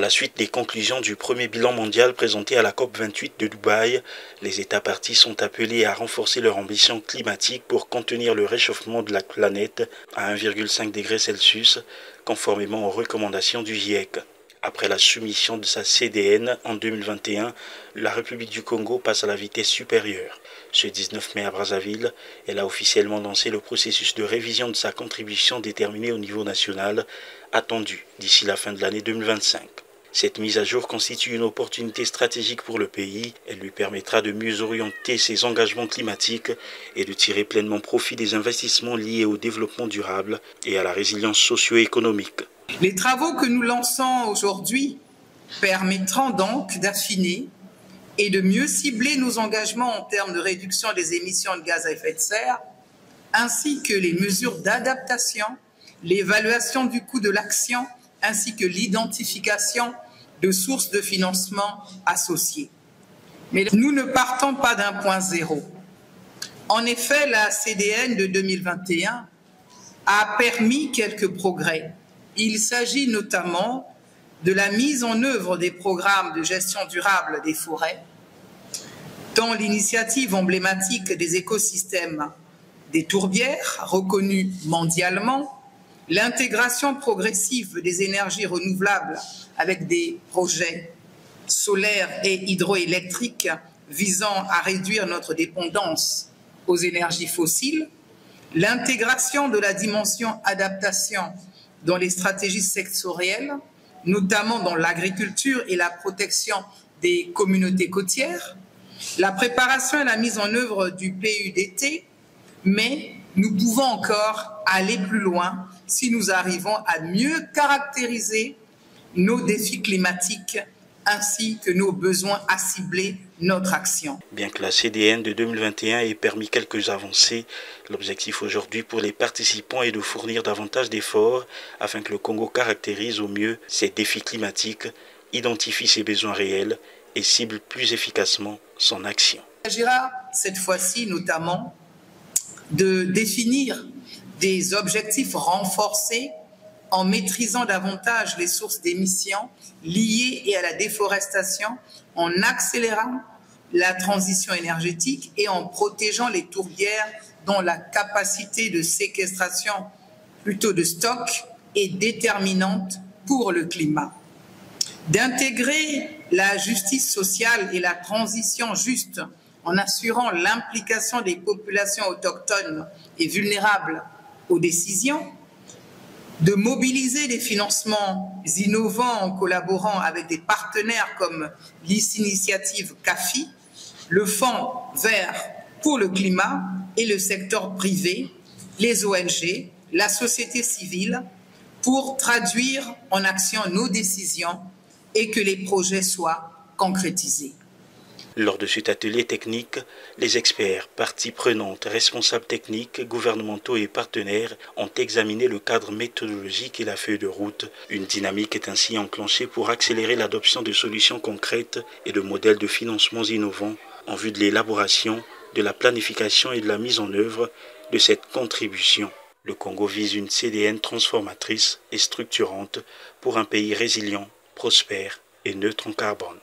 À la suite des conclusions du premier bilan mondial présenté à la COP28 de Dubaï, les États parties sont appelés à renforcer leur ambition climatique pour contenir le réchauffement de la planète à 1,5 degré Celsius, conformément aux recommandations du GIEC. Après la soumission de sa CDN en 2021, la République du Congo passe à la vitesse supérieure. Ce 19 mai à Brazzaville, elle a officiellement lancé le processus de révision de sa contribution déterminée au niveau national, attendu d'ici la fin de l'année 2025. Cette mise à jour constitue une opportunité stratégique pour le pays. Elle lui permettra de mieux orienter ses engagements climatiques et de tirer pleinement profit des investissements liés au développement durable et à la résilience socio-économique. Les travaux que nous lançons aujourd'hui permettront donc d'affiner et de mieux cibler nos engagements en termes de réduction des émissions de gaz à effet de serre, ainsi que les mesures d'adaptation, l'évaluation du coût de l'action, ainsi que l'identification de sources de financement associées. Mais nous ne partons pas d'un point zéro. En effet, la CDN de 2021 a permis quelques progrès. Il s'agit notamment de la mise en œuvre des programmes de gestion durable des forêts, dont l'initiative emblématique des écosystèmes des tourbières, reconnue mondialement, l'intégration progressive des énergies renouvelables avec des projets solaires et hydroélectriques visant à réduire notre dépendance aux énergies fossiles, l'intégration de la dimension adaptation dans les stratégies sectorielles, notamment dans l'agriculture et la protection des communautés côtières, la préparation et la mise en œuvre du PUDT, mais nous pouvons encore aller plus loin si nous arrivons à mieux caractériser nos défis climatiques ainsi que nos besoins à cibler notre action. Bien que la CDN de 2021 ait permis quelques avancées, l'objectif aujourd'hui pour les participants est de fournir davantage d'efforts afin que le Congo caractérise au mieux ses défis climatiques, identifie ses besoins réels et cible plus efficacement son action. Il s'agira cette fois-ci notamment de définir des objectifs renforcés en maîtrisant davantage les sources d'émissions liées à la déforestation, en accélérant la transition énergétique et en protégeant les tourbières dont la capacité de séquestration, plutôt de stock, est déterminante pour le climat. D'intégrer la justice sociale et la transition juste en assurant l'implication des populations autochtones et vulnérables aux décisions, de mobiliser des financements innovants en collaborant avec des partenaires comme l'initiative CAFI, le Fonds vert pour le climat et le secteur privé, les ONG, la société civile, pour traduire en action nos décisions et que les projets soient concrétisés. Lors de cet atelier technique, les experts, parties prenantes, responsables techniques, gouvernementaux et partenaires ont examiné le cadre méthodologique et la feuille de route. Une dynamique est ainsi enclenchée pour accélérer l'adoption de solutions concrètes et de modèles de financements innovants en vue de l'élaboration, de la planification et de la mise en œuvre de cette contribution. Le Congo vise une CDN transformatrice et structurante pour un pays résilient, prospère et neutre en carbone.